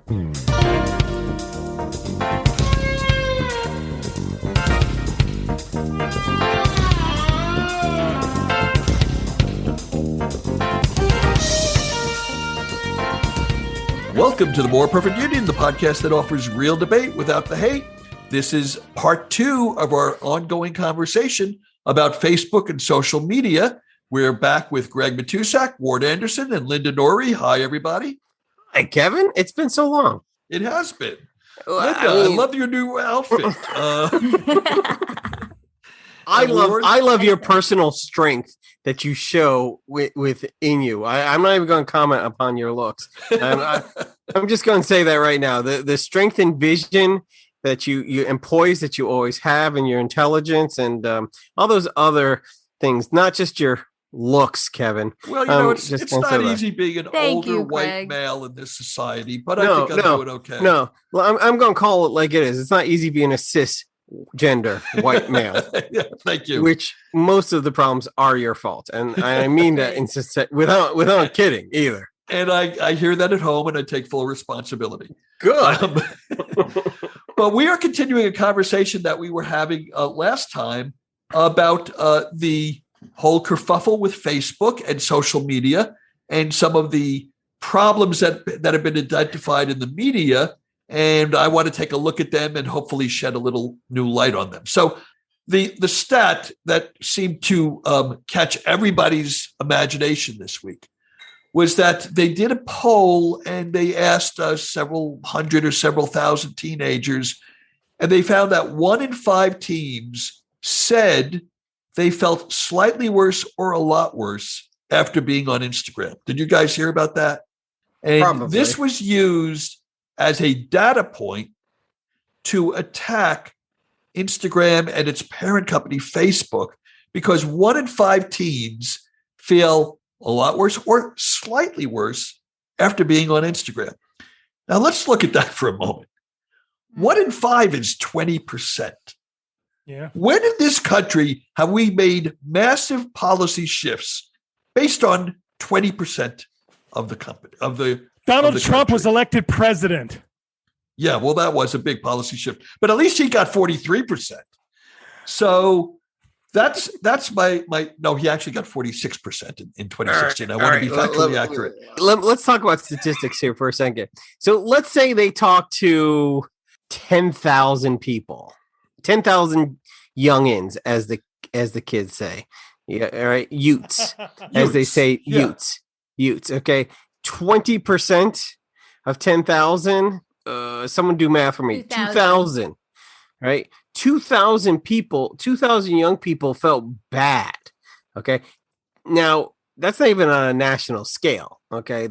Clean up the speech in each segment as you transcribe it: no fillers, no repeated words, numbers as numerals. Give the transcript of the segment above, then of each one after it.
Welcome to the More Perfect Union, the podcast that offers real debate without the hate. This is part 2 of our ongoing conversation about Facebook and social media. We're back with Greg Matusak, Ward Anderson, and Linda Norrie. Hi, everybody. Hi, Kevin. It's been so long. It has been. Linda, I love your new outfit. I love your personal strength that you show within you. I'm not even going to comment upon your looks. I'm just going to say that right now. The strength and vision that you employs that you always have, and your intelligence and all those other things, not just your looks, Kevin. Well, it's not easy being an older white male in this society, but I think I'm doing okay. No, well, I'm going to call it like it is. It's not easy being a cisgender white male. Yeah, thank you. Which most of the problems are your fault, and I mean that without kidding either. And I hear that at home, and I take full responsibility. Good. But we are continuing a conversation that we were having last time about the whole kerfuffle with Facebook and social media and some of the problems that have been identified in the media. And I want to take a look at them and hopefully shed a little new light on them. So the stat that seemed to catch everybody's imagination this week was that they did a poll and they asked several hundred or several thousand teenagers, and they found that 1 in 5 teens said they felt slightly worse or a lot worse after being on Instagram. Did you guys hear about that? And Probably. This was used as a data point to attack Instagram and its parent company, Facebook, because 1 in 5 teens feel a lot worse or slightly worse after being on Instagram. Now, let's look at that for a moment. 1 in 5 is 20%. Yeah. When in this country have we made massive policy shifts based on 20% of the company Donald Trump was elected president. Yeah, well, that was a big policy shift, but at least he got 43%. So that's my no, he actually got 46% in 2016. I want to be factually accurate. Let's talk about statistics here for a second. So let's say they talk to 10,000 people, 10,000 youngins, as the kids say. Yeah, all right, Utes, as they say, Utes. Okay, 20% of 10,000. Someone do math for me. 2,000, right? 2,000 people, 2,000 young people felt bad. Okay. Now, that's not even on a national scale. Okay.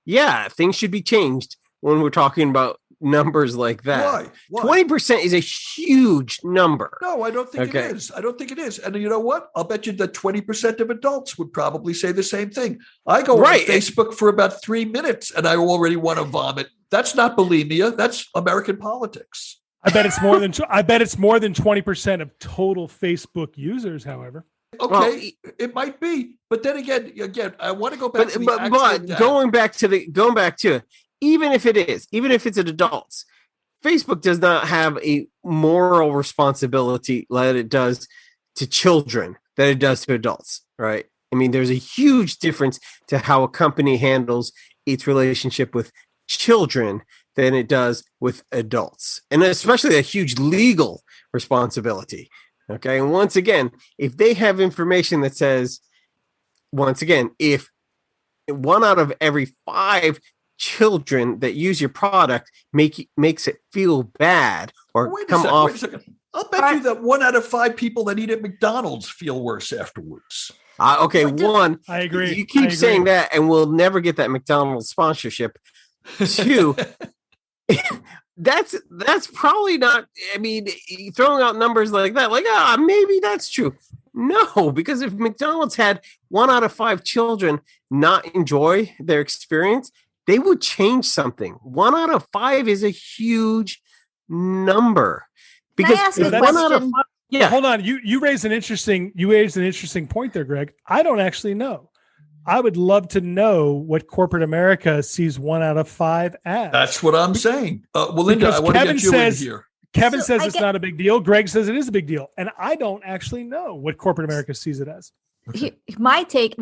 Yeah, things should be changed when we're talking about numbers like that. Why? 20% is a huge number. No, I don't think it is. I don't think it is. And you know what? I'll bet you that 20% of adults would probably say the same thing. I go on Facebook for about 3 minutes and I already want to vomit. That's not bulimia. That's American politics. I bet it's more than 20% of total Facebook users, however. Okay, it might be, but then again, I want to go back to the but going back to it, even if it's an adults, Facebook does not have a moral responsibility like it does to children that it does to adults, right? I mean, there's a huge difference to how a company handles its relationship with children than it does with adults, and especially a huge legal responsibility. Okay. And once again, if they have information that says, if 1 out of every 5 children that use your product makes it feel bad or wait a second. I'll bet you that 1 out of 5 people that eat at McDonald's feel worse afterwards. Okay. One, I agree. You keep saying that and we'll never get that McDonald's sponsorship. 2, that's probably not. I mean, throwing out numbers like that, maybe that's true. No, because if McDonald's had 1 out of 5 children not enjoy their experience, they would change something. 1 out of 5 is a huge number. Because Can I ask a question? Yeah. Hold on. You raised an interesting point there, Greg. I don't actually know. I would love to know what corporate America sees 1 out of 5 as. That's what I'm saying. Well, Linda, Because I want to Kevin get you says- in here. Kevin So says I it's get- not a big deal. Greg says it is a big deal. And I don't actually know what corporate America sees it as. My take,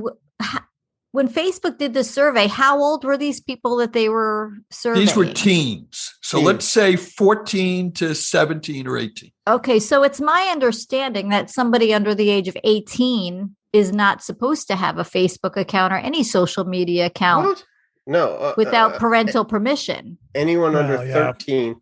when Facebook did the survey, how old were these people that they were surveying? These were teens. So Teens. let's say 14 to 17 or 18. Okay, so it's my understanding that somebody under the age of 18 is not supposed to have a Facebook account or any social media account What? No. without parental permission. Anyone under Well, yeah. 13,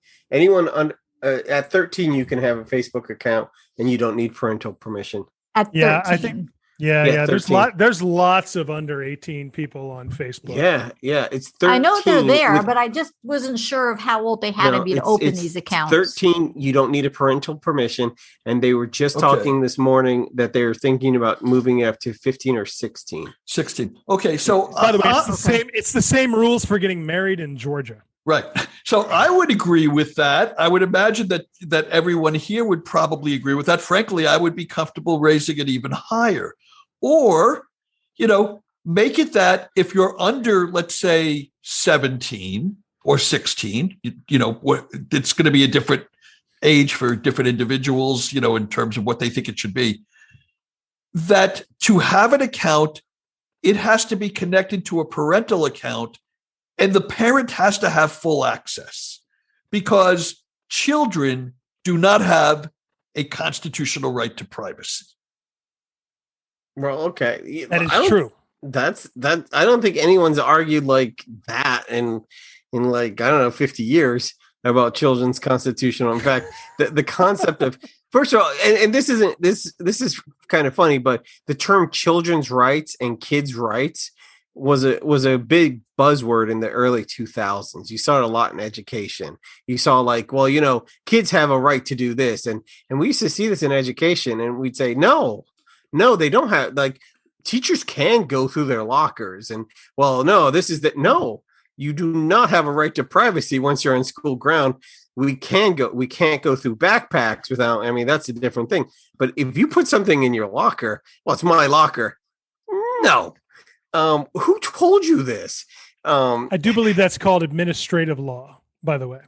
at 13, you can have a Facebook account and you don't need parental permission. At 13. Yeah, I think- Yeah. Yeah, There's 13. there's lots of under 18 people on Facebook. Yeah. It's 13. I know they're there, with- but I just wasn't sure of how old they had to be to it's- open it's these accounts. 13, you don't need a parental permission. And they were just Okay. talking this morning that they're thinking about moving it up to 15 or 16. 16. Okay, so By the way, it's the Okay. same. It's the same rules for getting married in Georgia. right. So I would agree with that. I would imagine that everyone here would probably agree with that. Frankly, I would be comfortable raising it even higher. Or, make it that if you're under, let's say, 17 or 16, it's going to be a different age for different individuals, in terms of what they think it should be. That to have an account, it has to be connected to a parental account, and the parent has to have full access, because children do not have a constitutional right to privacy. Well, okay. That is I don't- true. That I don't think anyone's argued like that in 50 years about children's constitutional. In fact, the concept of, first of all, and this is kind of funny, but the term children's rights and kids' rights was a big buzzword in the early 2000s. You saw it a lot in education. You saw kids have a right to do this, and we used to see this in education, and we'd say no, they don't have, teachers can go through their lockers, and no, you do not have a right to privacy once you're on school ground. We can't go through backpacks without, that's a different thing. But if you put something in your locker, well, it's my locker. No. Who told you this? I do believe that's called administrative law, by the way.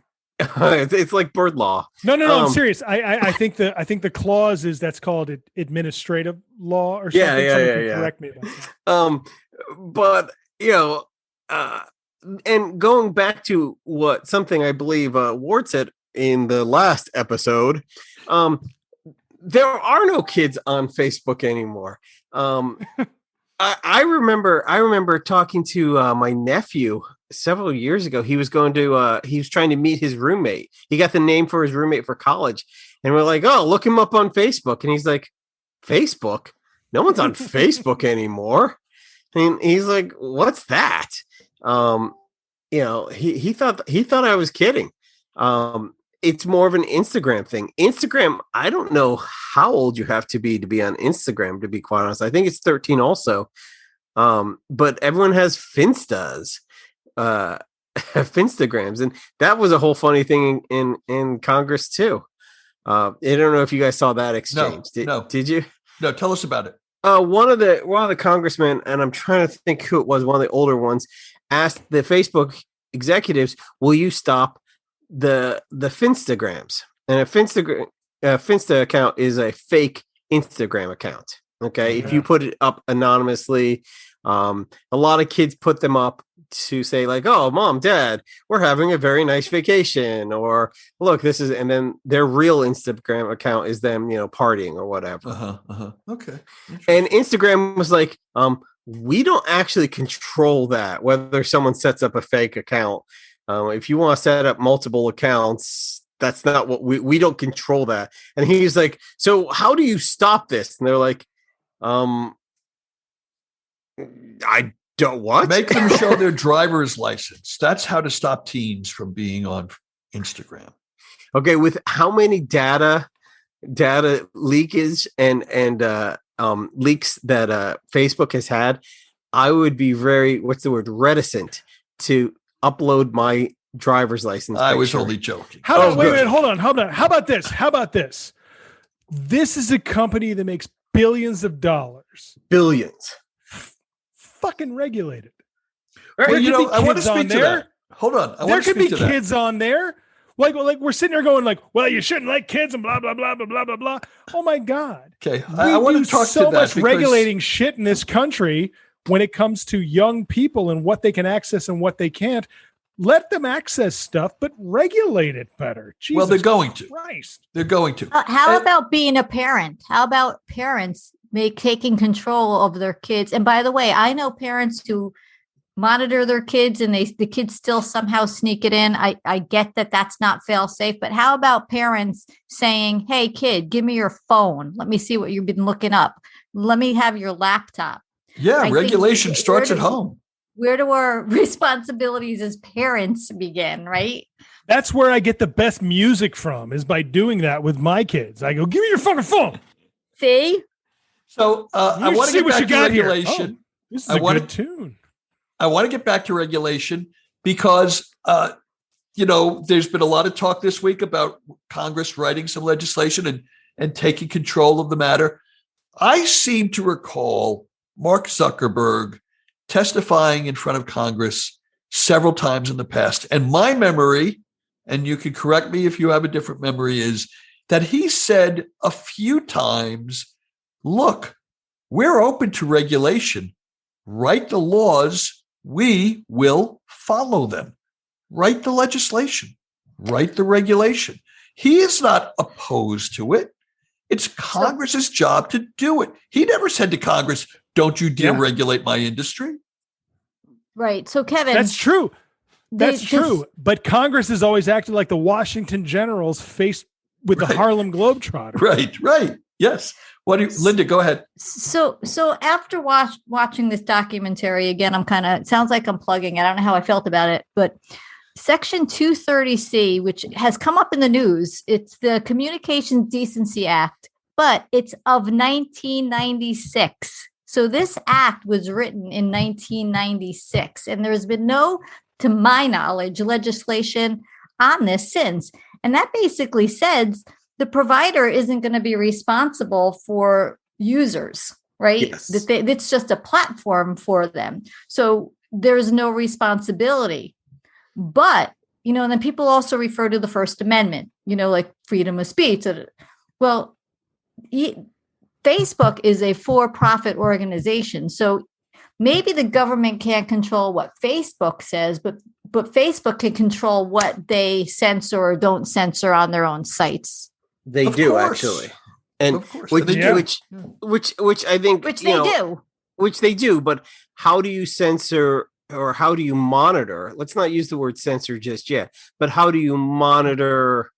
It's like bird law. No, I'm serious. I think the clause is that's called administrative law or something. Yeah. Someone can correct me about that. But and going back to something I believe Ward said in the last episode, there are no kids on Facebook anymore. I remember talking to my nephew several years ago. He was trying to meet his roommate. He got the name for his roommate for college, and we're like, "Oh, look him up on Facebook." And he's like, "Facebook? No one's on Facebook anymore." And he's like, "What's that?" He thought I was kidding. It's more of an Instagram thing. Instagram, I don't know how old you have to be on Instagram, to be quite honest. I think it's 13 also. But everyone has Finstas, Finstagrams. And that was a whole funny thing in Congress too. I don't know if you guys saw that exchange. No. Did you? No, tell us about it. One of the congressmen, and I'm trying to think who it was, one of the older ones, asked the Facebook executives, "Will you stop the Finstagrams?" And a Finsta account is a fake Instagram account. Okay, if you put it up anonymously, a lot of kids put them up to say "Oh, mom, dad, we're having a very nice vacation," or "Look, this is," and then their real Instagram account is them, partying or whatever. Okay. And Instagram was like, we don't actually control that, whether someone sets up a fake account. If you want to set up multiple accounts, that's not what we don't control that. And he's like, "So how do you stop this?" And they're like, I don't what? Make them show their driver's license. That's how to stop teens from being on Instagram. Okay, with how many data leakage and leaks that Facebook has had, I would be very, reticent to upload my driver's license. I was picture. only joking. Wait, hold on. How about this? This is a company that makes billions of dollars. Billions. fucking regulate it. Well, There you could know, be I want to kids on speak to there. that. Hold on. I There want to could be speak to that. kids on there. Like we're sitting there going like, well, you shouldn't like kids and blah, blah, blah, blah, blah, blah, blah. Oh my God. Okay. We I want do to talk so to that much because regulating shit in this country when it comes to young people and what they can access and what they can't. Let them access stuff, but regulate it better. Jesus well, they're going to. Christ. They're going to. How And- about being a parent? How about parents taking control of their kids? And by the way, I know parents who monitor their kids and the kids still somehow sneak it in. I get that that's not fail safe, but how about parents saying, hey kid, give me your phone. Let me see what you've been looking up. Let me have your laptop. Yeah, I think regulation starts at home. Where do our responsibilities as parents begin, right? That's where I get the best music from, is by doing that with my kids. I go, give me your fucking phone. See? So I You want to see get what back you to got here. regulation. Oh, this is I a wanna- good tune. I want to get back to regulation because, there's been a lot of talk this week about Congress writing some legislation and taking control of the matter. I seem to recall Mark Zuckerberg testifying in front of Congress several times in the past. And my memory, and you can correct me if you have a different memory, is that he said a few times, look, we're open to regulation. Write the laws. We will follow them. Write the legislation. Write the regulation. He is not opposed to it. It's Congress's job to do it. He never said to Congress, don't you deregulate my industry. Right. So Kevin, That's true. That's true. But Congress has always acted like the Washington Generals faced with the Harlem Globetrotters. Right. Yes. Linda, go ahead. So after watching this documentary again, it sounds like I'm plugging it. I don't know how I felt about it, but Section 230C, which has come up in the news, it's the Communications Decency Act, but it's of 1996. So this act was written in 1996, and there's been no, to my knowledge, legislation on this since. And that basically says the provider isn't going to be responsible for users, right? Yes. It's just a platform for them. So there's no responsibility. But, and then people also refer to the First Amendment, like freedom of speech. Well, Facebook is a for-profit organization. So maybe the government can't control what Facebook says, but Facebook can control what they censor or don't censor on their own sites. They Of do course. actually, and Of course. which, They do. which I think Which they do. Which they do. But how do you censor or how do you monitor? Let's not use the word censor just yet. But how do you monitor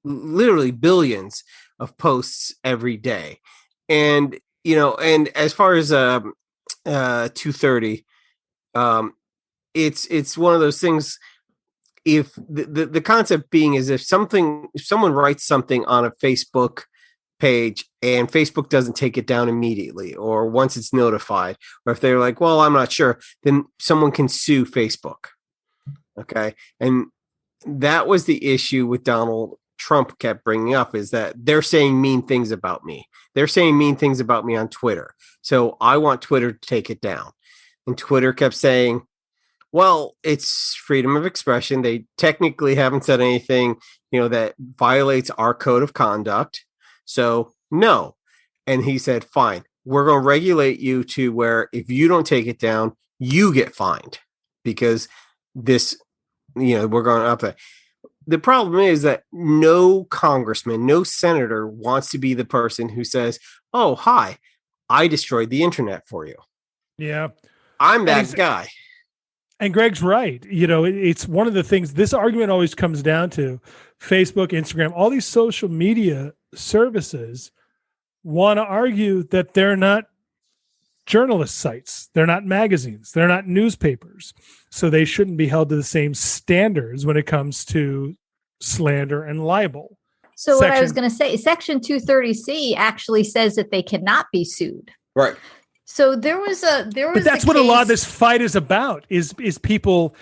literally billions of posts every day? And and as far as 230, it's one of those things. If the concept being is if someone writes something on a Facebook page and Facebook doesn't take it down immediately or once it's notified, or if they're like, well, I'm not sure, then someone can sue Facebook. Okay. And that was the issue with Donald Trump kept bringing up, is that they're saying mean things about me. They're saying mean things about me on Twitter. So I want Twitter to take it down. And Twitter kept saying, well, it's freedom of expression. They technically haven't said anything, that violates our code of conduct. So no. And he said, fine, we're going to regulate you to where if you don't take it down, you get fined because this, we're going up there. The problem is that no congressman, no senator wants to be the person who says, oh, hi, I destroyed the internet for you. Yeah. I'm that guy. And Greg's right. It's one of the things this argument always comes down to. Facebook, Instagram, all these social media services want to argue that they're not journalist sites. They're not magazines. They're not newspapers. So they shouldn't be held to the same standards when it comes to slander and libel. So what I was going to say, Section 230C actually says that they cannot be sued. Right. So there was but that's what a lot of this fight is about, is people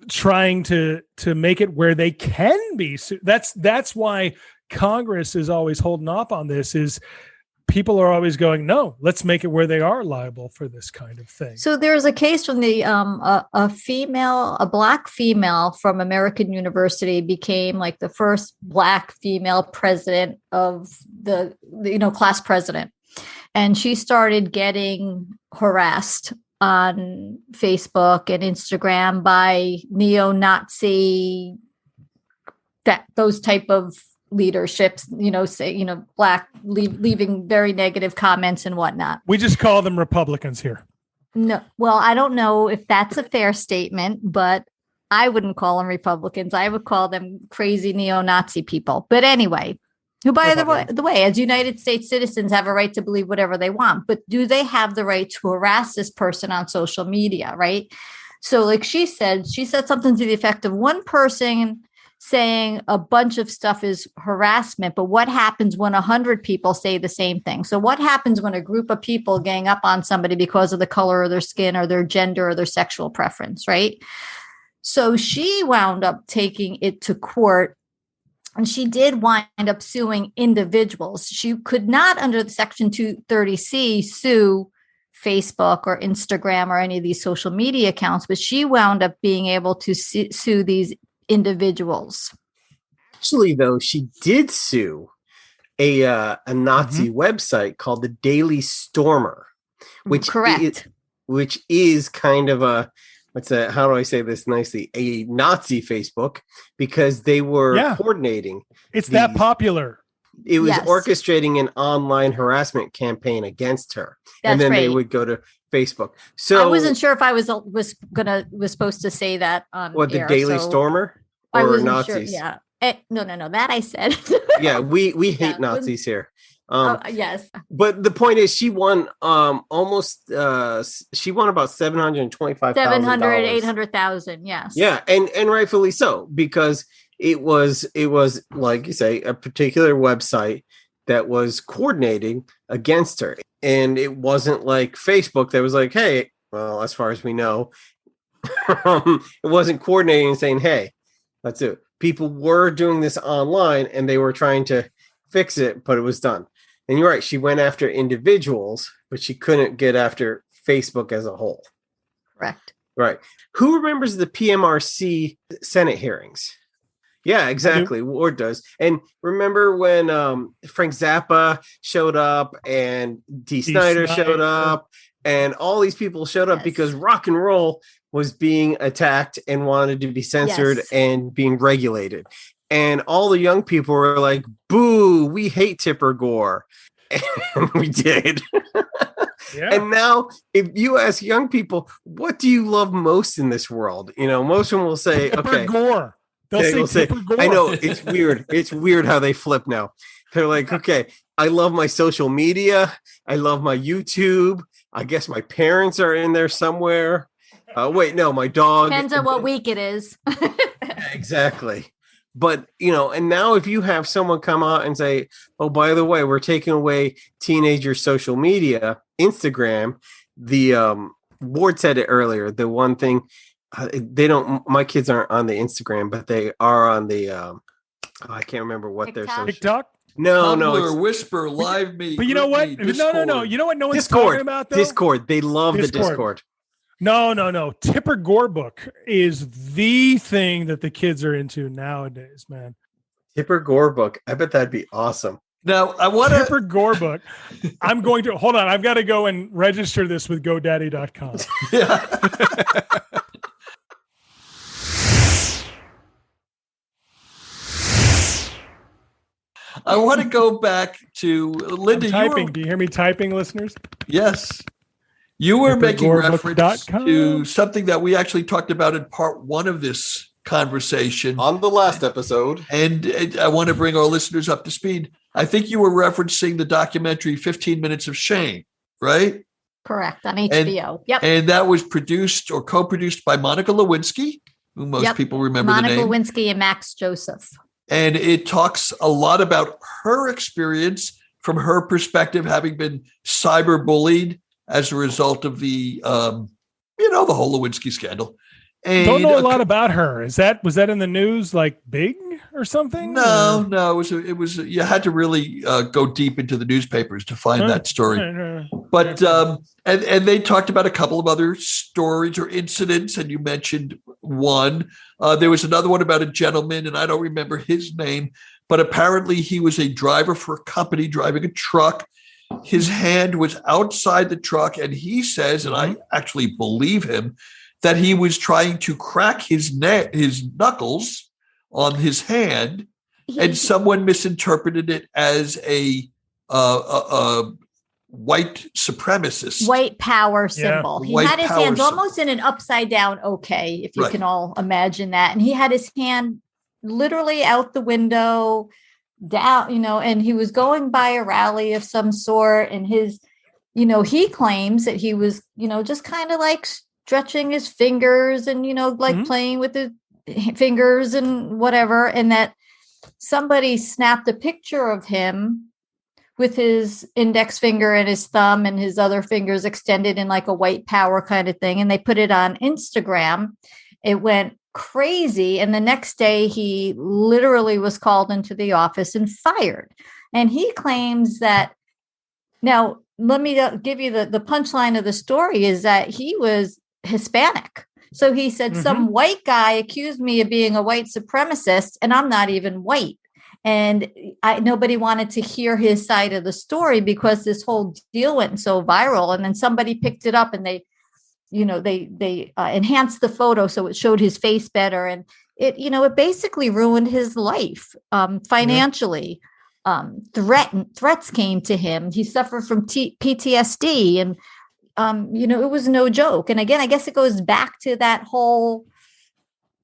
trying to make it where they can be sued. That's why Congress is always holding off on this, is people are always going, no, let's make it where they are liable for this kind of thing. So there's a case from the a Black female from American University became like the first Black female president of the class president. And she started getting harassed on Facebook and Instagram by neo-Nazi, those type of leaderships, Black leaving very negative comments and whatnot. We just call them Republicans here. No, well, I don't know if that's a fair statement, but I wouldn't call them Republicans. I would call them crazy neo-Nazi people. But anyway, who, by the way, as United States citizens have a right to believe whatever they want, but do they have the right to harass this person on social media, right? So like she said something to the effect of one person saying a bunch of stuff is harassment, but what happens when 100 people say the same thing? So what happens when a group of people gang up on somebody because of the color of their skin or their gender or their sexual preference, right? So she wound up taking it to court, and she did wind up suing individuals. She could not, under the Section 230C, sue Facebook or Instagram or any of these social media accounts, but she wound up being able to sue these individuals. Actually, though, she did sue a Nazi website called the Daily Stormer, which is kind of a how do I say this nicely? A Nazi Facebook, because they were coordinating. It's that popular. It was orchestrating an online harassment campaign against her, and then they would go to Facebook. So I wasn't sure if I was supposed to say that on the air, Daily Stormer or Nazis. Sure, yeah. No, that I said. Yeah, we hate Nazis here. Yes. But the point is, she won she won about $725,000. 800,000. Yes. Yeah, and rightfully so, because it was like you say, a particular website that was coordinating against her. And it wasn't like Facebook that was like, hey, well, as far as we know, it wasn't coordinating and saying, hey, let's do it. People were doing this online and they were trying to fix it, but it was done. And you're right. She went after individuals, but she couldn't get after Facebook as a whole. Correct. Right. Who remembers the PMRC Senate hearings? Yeah, exactly. Ward does. And remember when Frank Zappa showed up and Dee Snider showed up and all these people showed up because rock and roll was being attacked and wanted to be censored and being regulated. And all the young people were like, boo, we hate Tipper Gore. And we did. And now if you ask young people, what do you love most in this world? Most of them will say, Tipper Gore. They'll say Tipper Gore. I know, it's weird. It's weird how they flip now. They're like, okay, I love my social media. I love my YouTube. I guess my parents are in there somewhere. Wait, no, my dog. Depends on what week it is. Exactly. But, and now if you have someone come out and say, oh, by the way, we're taking away teenager social media, Instagram, the Ward said it earlier, the one thing, my kids aren't on the Instagram, but they are on the, I can't remember what they're social. TikTok? No, Tumblr, Whisper, Live Me. But you know what? No. You know what no one's talking about, though? Discord. They love the Discord. No. Tipper Gore book is the thing that the kids are into nowadays, man. Tipper Gore book. I bet that'd be awesome. Now, I want to... Tipper Gore book. I'm going to... Hold on. I've got to go and register this with GoDaddy.com. Yeah. I want to go back to Linda. Do you hear me typing, listeners? Yes. You were making reference to something that we actually talked about in part one of this conversation on the last episode. And I want to bring our listeners up to speed. I think you were referencing the documentary 15 Minutes of Shame, right? Correct. On HBO. Yep. And that was produced or co-produced by Monica Lewinsky, who most people remember the name. Monica Lewinsky and Max Joseph. And it talks a lot about her experience from her perspective, having been cyberbullied as a result of the whole Lewinsky scandal. And don't know a lot about her. Was that in the news, like big or something? No, it was. You had to really go deep into the newspapers to find that story. But and they talked about a couple of other stories or incidents, and you mentioned one. There was another one about a gentleman, and I don't remember his name, but apparently he was a driver for a company driving a truck. His hand was outside the truck, and he says, and I actually believe him, that he was trying to crack his knuckles on his hand, and someone misinterpreted it as a white supremacist, white power symbol. He had his hands almost in an upside down okay, if you can all imagine that. And he had his hand literally out the window, down, and he was going by a rally of some sort. And his, he claims that he was, just kind of like stretching his fingers and, like playing with his fingers and whatever. And that somebody snapped a picture of him with his index finger and his thumb and his other fingers extended in like a white power kind of thing. And they put it on Instagram. It went crazy. And the next day he literally was called into the office and fired. And he claims that, now let me give you the punchline of the story, is that he was Hispanic. So he said, some white guy accused me of being a white supremacist, and I'm not even white. And nobody wanted to hear his side of the story because this whole deal went so viral. And then somebody picked it up and they enhanced the photo so it showed his face better. And it basically ruined his life financially. Threats came to him. He suffered from PTSD, and it was no joke. And again, I guess it goes back to that whole,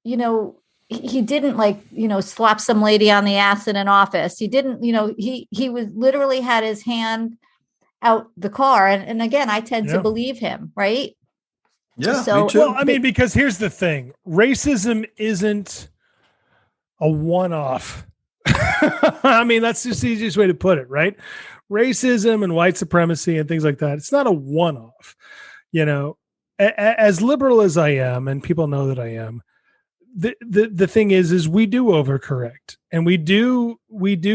he didn't slap some lady on the ass in an office. He didn't, he was literally had his hand out the car. And again, I tend to believe him, right? Yeah, so, me too. Well, I mean, because here's the thing. Racism isn't a one-off. I mean, that's just the easiest way to put it, right? Racism and white supremacy and things like that, it's not a one-off. As liberal as I am, and people know that I am, the thing is we do overcorrect, and we do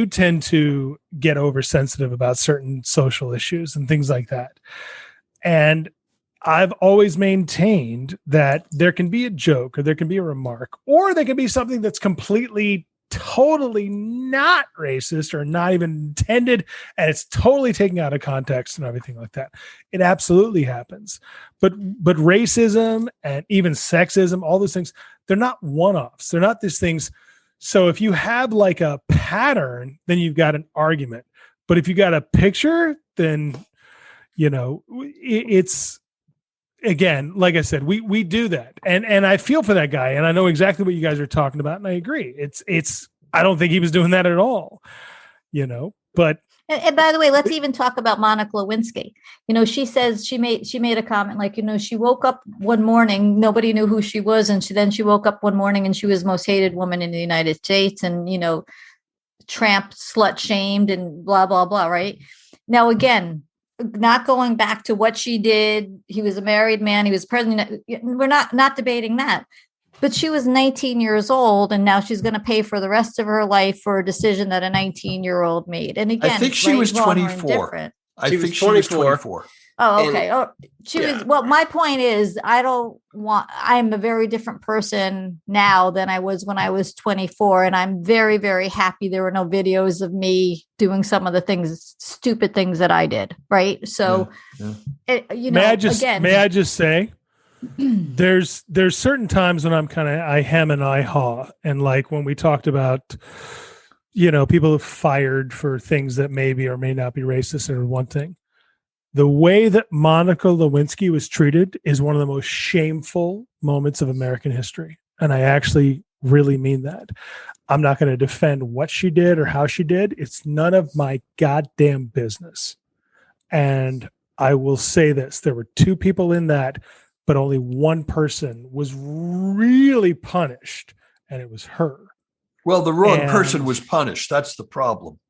tend to get oversensitive about certain social issues and things like that. And I've always maintained that there can be a joke, or there can be a remark, or there can be something that's completely, totally not racist or not even intended, and it's totally taken out of context and everything like that. It absolutely happens. But racism and even sexism, all those things, they're not one-offs. They're not these things. So if you have like a pattern, then you've got an argument. But if you got a picture, then it's, again, like I said, we do that. And I feel for that guy, and I know exactly what you guys are talking about, and I agree. It's I don't think he was doing that at all, but and by the way, let's even talk about Monica Lewinsky. She says she made a comment like, she woke up one morning, nobody knew who she was, and she woke up one morning and she was the most hated woman in the United States, and tramped, slut shamed, and blah blah blah. Right now, again, not going back to what she did. He was a married man. He was president. We're not debating that. But she was 19 years old, and now she's going to pay for the rest of her life for a decision that a 19-year-old made. And again, I think she was 24. I think she was 24. Oh, okay. She was. Well, my point is, I'm a very different person now than I was when I was 24. And I'm very, very happy there were no videos of me doing some of the stupid things that I did. Right. So, may I just say, there's certain times when I'm I hem and I haw. And like when we talked about, people fired for things that maybe or may not be racist or one thing. The way that Monica Lewinsky was treated is one of the most shameful moments of American history. And I actually really mean that. I'm not going to defend what she did or how she did. It's none of my goddamn business. And I will say this. There were two people in that, but only one person was really punished, and it was her. Well, the wrong person was punished. That's the problem.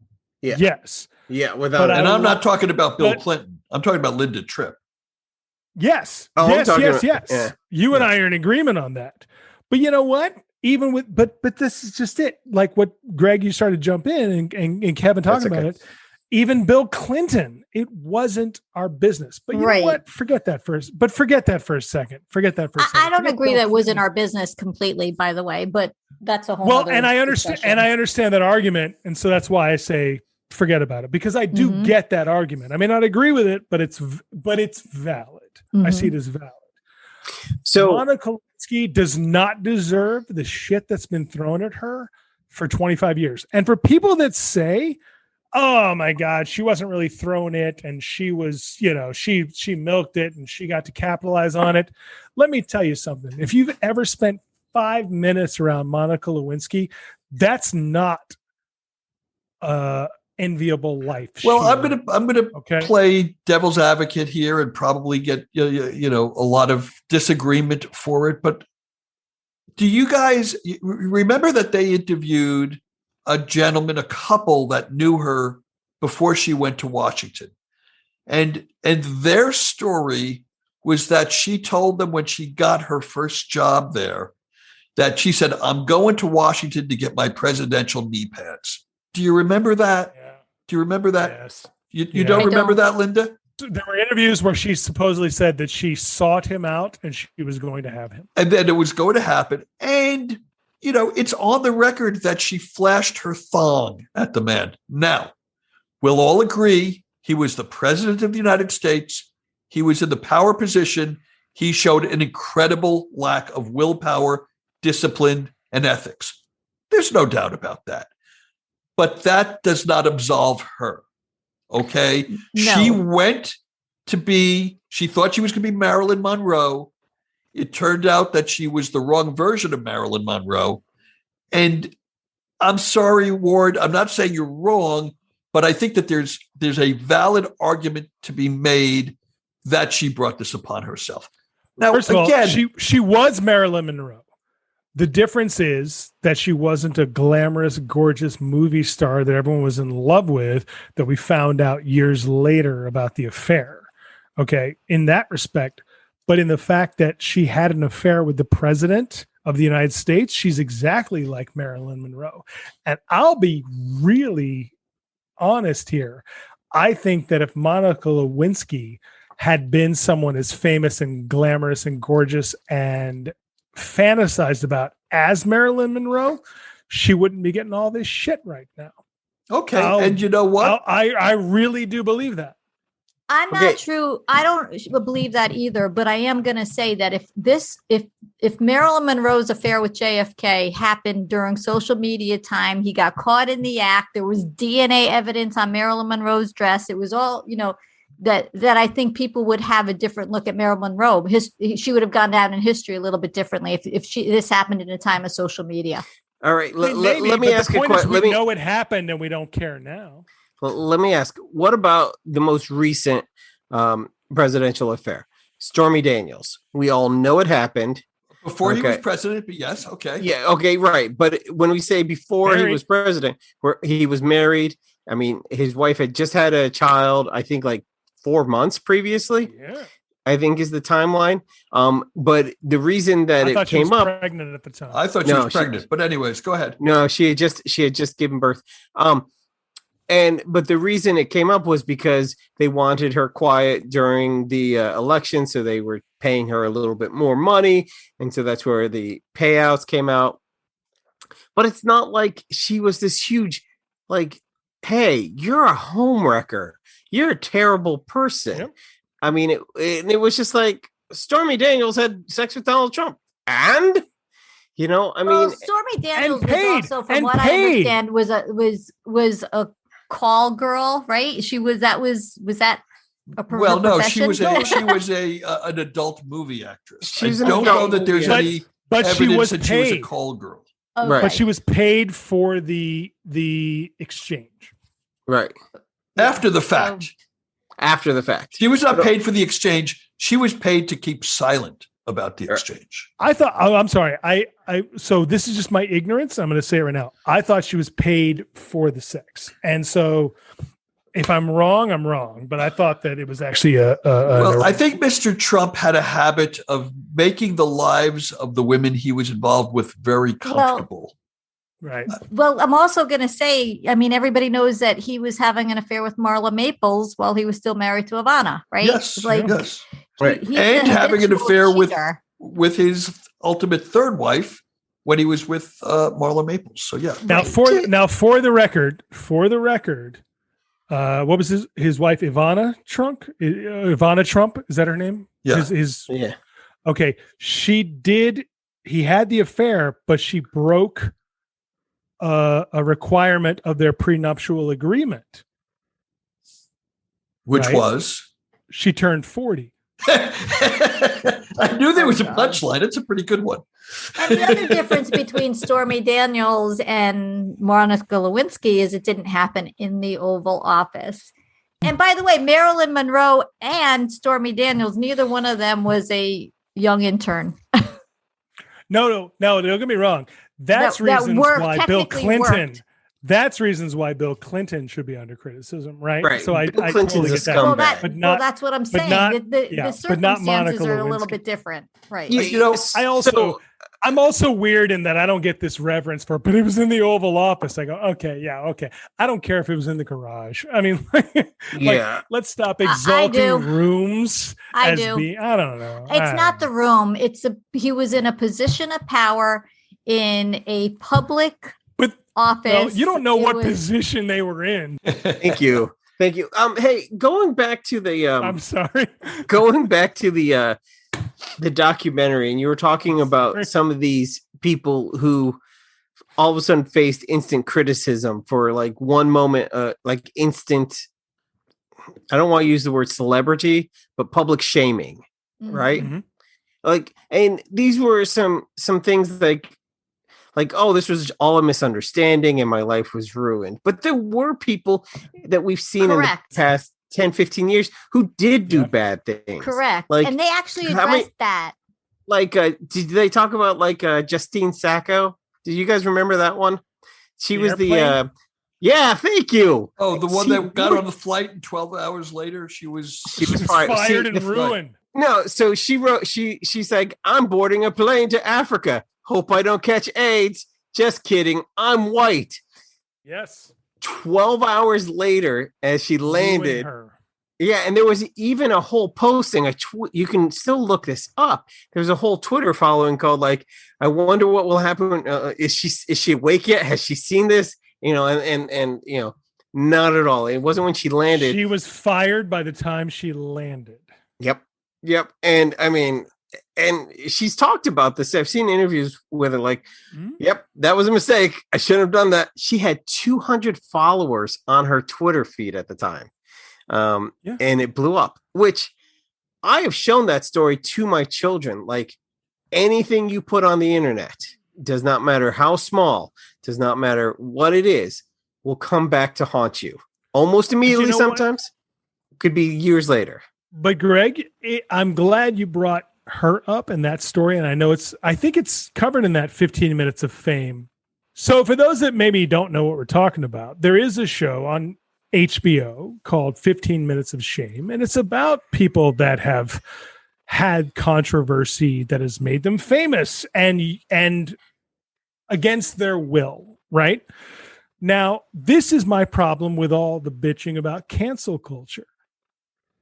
Yeah. Yes. Yeah. And I'm not talking about Bill Clinton. I'm talking about Linda Tripp. Yes. Oh, yes. yes. Yeah. You and I are in agreement on that. But you know what? Even with, but this is just it. Like what Greg, you started to jump in and Kevin talking about it. Even Bill Clinton, it wasn't our business. But you know what? Forget that for a second. I don't agree that it wasn't our business completely, by the way, but that's a whole well, and I understand discussion. and I understand that argument. And so that's why I say forget about it, because I do get that argument. I may not agree with it, but it's valid. I see it as valid. So Monica Lewinsky does not deserve the shit that's been thrown at her for 25 years. And for people that say, oh my God, she wasn't really throwing it, and she was, she milked it and she got to capitalize on it. Let me tell you something. If you've ever spent 5 minutes around Monica Lewinsky, that's not enviable life. Well, I'm gonna play devil's advocate here and probably get a lot of disagreement for it. But do you guys remember that they interviewed a couple that knew her before she went to Washington, and their story was that she told them when she got her first job there that she said, "I'm going to Washington to get my presidential knee pads." Do you remember that? Yeah. Do you remember that? Yes. You don't remember that, Linda? There were interviews where she supposedly said that she sought him out and she was going to have him. And then it was going to happen. And, it's on the record that she flashed her thong at the man. Now, we'll all agree he was the president of the United States. He was in the power position. He showed an incredible lack of willpower, discipline, and ethics. There's no doubt about that. But that does not absolve her. Okay. No. She thought she was going to be Marilyn Monroe. It turned out that she was the wrong version of Marilyn Monroe. And I'm sorry, Ward, I'm not saying you're wrong, but I think that there's a valid argument to be made that she brought this upon herself. Now, first of all, she was Marilyn Monroe. The difference is that she wasn't a glamorous, gorgeous movie star that everyone was in love with, that we found out years later about the affair. Okay, in that respect. But in the fact that she had an affair with the president of the United States, she's exactly like Marilyn Monroe. And I'll be really honest here. I think that if Monica Lewinsky had been someone as famous and glamorous and gorgeous and fantasized about as Marilyn Monroe, she wouldn't be getting all this shit right now. Okay. And you know what? I really do believe that. I'm not true. I don't believe that either, but I am going to say that if Marilyn Monroe's affair with JFK happened during social media time, he got caught in the act. There was DNA evidence on Marilyn Monroe's dress. It was all, that I think people would have a different look at Marilyn Monroe. She would have gone down in history a little bit differently if this happened in a time of social media. All right. Let me ask a question. We know it happened and we don't care now. Well, let me ask, what about the most recent presidential affair? Stormy Daniels. We all know it happened. Before he was president, but yes, okay. Yeah, okay, right. But when we say before he was president, where he was married, I mean, his wife had just had a child, I think like 4 months previously. Yeah. I think is the timeline. But the reason that it came up, pregnant at the time. I thought she was pregnant, but anyways, go ahead. No, she had just given birth. But the reason it came up was because they wanted her quiet during the election, so they were paying her a little bit more money, and so that's where the payouts came out. But it's not like she was this huge, like, hey, you're a homewrecker, you're a terrible person. Yep. I mean, it was just like Stormy Daniels had sex with Donald Trump, and Stormy Daniels was also, from what I understand, was a call girl, right? Was that a profession? Well, no, she was an adult movie actress. I don't know that there's any evidence that she was a call girl. Okay. Right. But she was paid for the exchange. Right. After the fact. After the fact. She was not paid for the exchange. She was paid to keep silent about the exchange. I thought, I'm sorry. So this is just my ignorance. I'm going to say it right now. I thought she was paid for the sex. And so if I'm wrong, I'm wrong. But I thought that it was actually I think Mr. Trump had a habit of making the lives of the women he was involved with very comfortable. Right. Well, I'm also going to say, I mean, everybody knows that he was having an affair with Marla Maples while he was still married to Ivana, right? Yes, yes. Right. And having an affair with his ultimate third wife when he was with Marla Maples. So yeah. Now for the record, what was his wife Ivana Trump? Ivana Trump, is that her name? Yeah. Yeah. Okay. He had the affair, but she broke a requirement of their prenuptial agreement. Which was? She turned 40. I knew there was a punchline. It's a pretty good one. And the other difference between Stormy Daniels and Monica Lewinsky is it didn't happen in the Oval Office. And by the way, Marilyn Monroe and Stormy Daniels, neither one of them was a young intern. No, don't get me wrong. That's reasons why Bill Clinton. That's reasons why Bill Clinton should be under criticism, right? Right. So I Clinton's totally get that. Well, that's what I'm saying. The circumstances are a little bit different, right? I'm also weird in that I don't get this reverence for, but it was in the Oval Office. I go, okay. I don't care if it was in the garage. I mean, let's stop exalting rooms. I don't know. It's not the room. He was in a position of power in a public office. Well, you don't know what position they were in. Thank you. Hey, going back to the I'm sorry. Going back to the documentary, and you were talking about some of these people who all of a sudden faced instant criticism for like one moment, like instant, I don't want to use the word celebrity, but public shaming, right? Mm-hmm. Like, and these were some things like, oh, this was all a misunderstanding and my life was ruined. But there were people that we've seen in the past 10, 15 years who did do bad things. Correct. Like, and they actually addressed that. Like, did they talk about like Justine Sacco? Do you guys remember that one? She was airplane? Thank you. Oh, the one that got on the flight and 12 hours later, she was fired and ruined. No, so she wrote, she's like, I'm boarding a plane to Africa. Hope I don't catch AIDS. Just kidding. I'm white. Yes. 12 hours later, as she landed. Yeah, and there was even a whole posting. You can still look this up. There's a whole Twitter following called like, I wonder what will happen. Is she awake yet? Has she seen this? And not at all. It wasn't when she landed. She was fired by the time she landed. Yep. And I mean, and she's talked about this. I've seen interviews with her like, yep, that was a mistake. I shouldn't have done that. She had 200 followers on her Twitter feed at the time. And it blew up, which I have shown that story to my children. Like anything you put on the internet, does not matter how small, does not matter what it is, will come back to haunt you almost immediately. Sometimes could be years later. But Greg, I'm glad you brought her up in that story. And I think it's covered in that 15 minutes of fame. So for those that maybe don't know what we're talking about, there is a show on HBO called 15 Minutes of Shame. And it's about people that have had controversy that has made them famous and against their will, right? Now, this is my problem with all the bitching about cancel culture.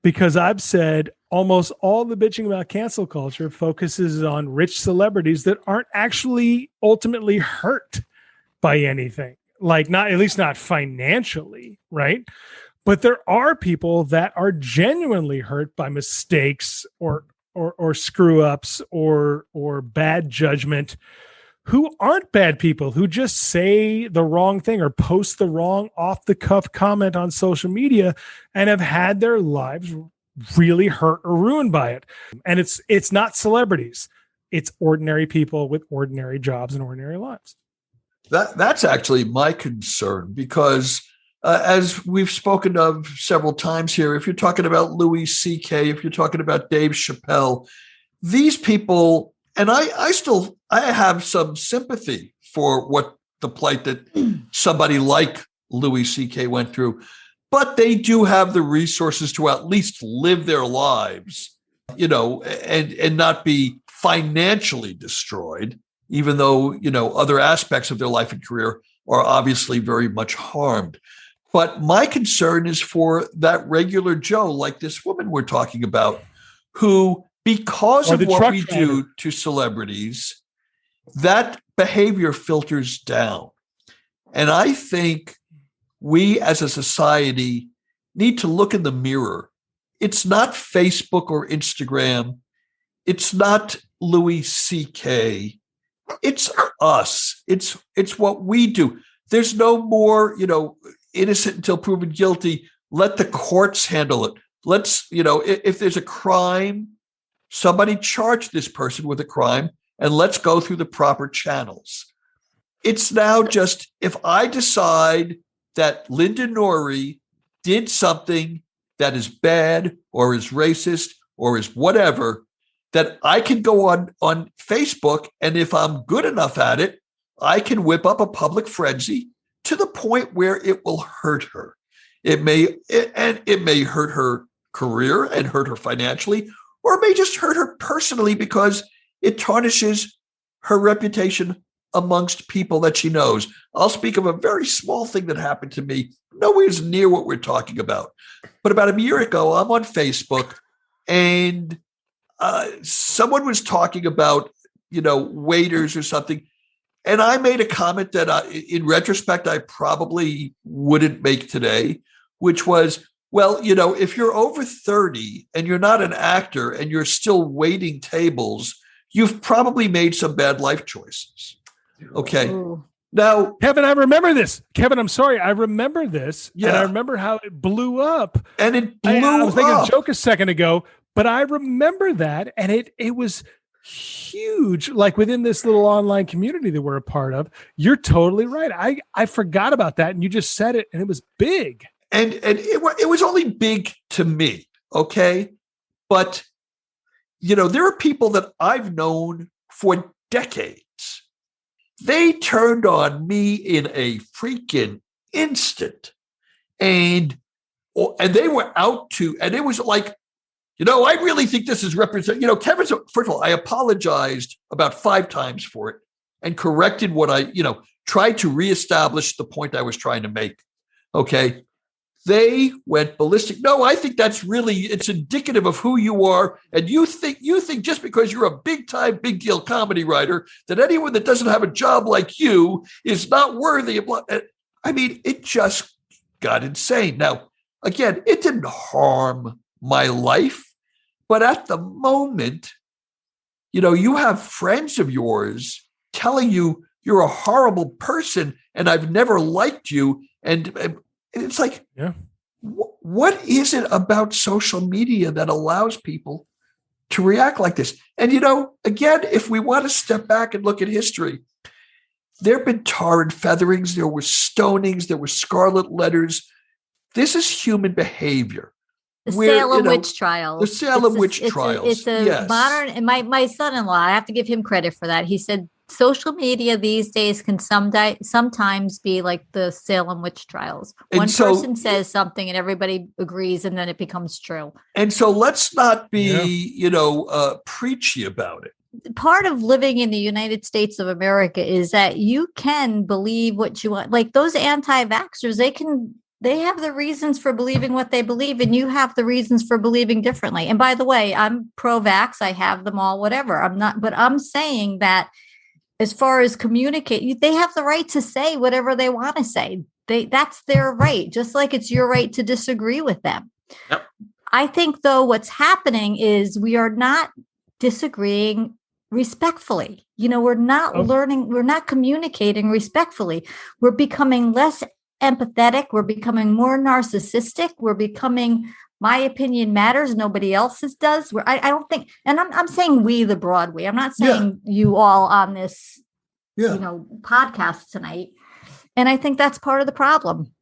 Because I've said almost all the bitching about cancel culture focuses on rich celebrities that aren't actually ultimately hurt by anything, like at least not financially, right? But there are people that are genuinely hurt by mistakes or screw ups or bad judgment, who aren't bad people, who just say the wrong thing or post the wrong off-the-cuff comment on social media and have had their lives really hurt or ruined by it. And it's not celebrities. It's ordinary people with ordinary jobs and ordinary lives. That's actually my concern because as we've spoken of several times here, if you're talking about Louis C.K., if you're talking about Dave Chappelle, these people... And I have some sympathy for what the plight that somebody like Louis C.K. went through. but they do have the resources to at least live their lives, and not be financially destroyed, even though, other aspects of their life and career are obviously very much harmed. But my concern is for that regular Joe, like this woman we're talking about, who, because of what we do to celebrities, that behavior filters down. And I think we as a society need to look in the mirror. It's not Facebook or Instagram. It's not Louis C.K. It's us. It's what we do. There's no more, innocent until proven guilty. Let the courts handle it. Let's, if there's a crime, somebody charge this person with a crime and let's go through the proper channels. It's now just, if I decide that Linda Norrie did something that is bad or is racist or is whatever, that I can go on Facebook, and if I'm good enough at it, I can whip up a public frenzy to the point where it will hurt her. It may hurt her career and hurt her financially, or it may just hurt her personally because it tarnishes her reputation amongst people that she knows. I'll speak of a very small thing that happened to me, nowhere near what we're talking about. But about a year ago, I'm on Facebook, and someone was talking about, waiters or something. And I made a comment that in retrospect, I probably wouldn't make today, which was, well, if you're over 30 and you're not an actor and you're still waiting tables, you've probably made some bad life choices. Okay. Ooh. Now, Kevin, I remember this. Kevin, I'm sorry. I remember this. Yeah. And I remember how it blew up. And it blew up. I was making a joke a second ago, but I remember that. And it was huge, like within this little online community that we're a part of. You're totally right. I forgot about that. And you just said it, and it was big. And it was only big to me. Okay. But, there are people that I've known for decades. They turned on me in a freaking instant. And they were out to, and it was like, I really think this is Kevin, first of all, I apologized about 5 times for it and corrected what I, tried to reestablish the point I was trying to make. Okay. They went ballistic. No, I think it's indicative of who you are. And you think just because you're a big deal comedy writer, that anyone that doesn't have a job like you is not worthy of, I mean, it just got insane. Now, again, it didn't harm my life, but at the moment, you have friends of yours telling you you're a horrible person and I've never liked you. And it's like, yeah. What is it about social media that allows people to react like this? And, again, if we want to step back and look at history, there have been tar and featherings, there were stonings, there were scarlet letters. This is human behavior. The Salem witch trials. The Salem witch trials. It's a modern, and my son-in-law, I have to give him credit for that. He said social media these days can sometimes be like the Salem witch trials. One person says something and everybody agrees, and then it becomes true. And so let's not be, preachy about it. Part of living in the United States of America is that you can believe what you want. Like those anti-vaxxers, they have the reasons for believing what they believe, and you have the reasons for believing differently. And by the way, I'm pro-vax. I have them all, whatever. I'm not, but I'm saying that as far as communicate, they have the right to say whatever they want to say. That's their right, just like it's your right to disagree with them. Yep. I think, though, what's happening is we are not disagreeing respectfully. We're not learning, we're not communicating respectfully. We're becoming less empathetic. We're becoming more narcissistic. We're becoming, my opinion matters, nobody else's does. I don't think, and I'm saying we, the Broadway. I'm not saying you all on this, podcast tonight. And I think that's part of the problem.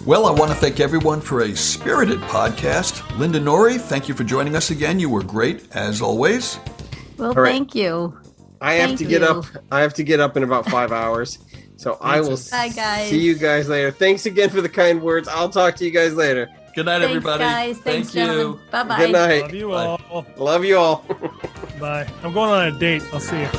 Well, I want to thank everyone for a spirited podcast. Linda Norrie, thank you for joining us again. You were great, as always. Well, thank you. I have to get up in about 5 hours. So I will Bye, guys. see you guys later. Thanks again for the kind words. I'll talk to you guys later. Good night, Thanks, everybody. guys. Thanks, Thank you. gentlemen. Bye-bye. Good night. Love you Bye. all. Love you all. Bye. I'm going on a date. I'll see you.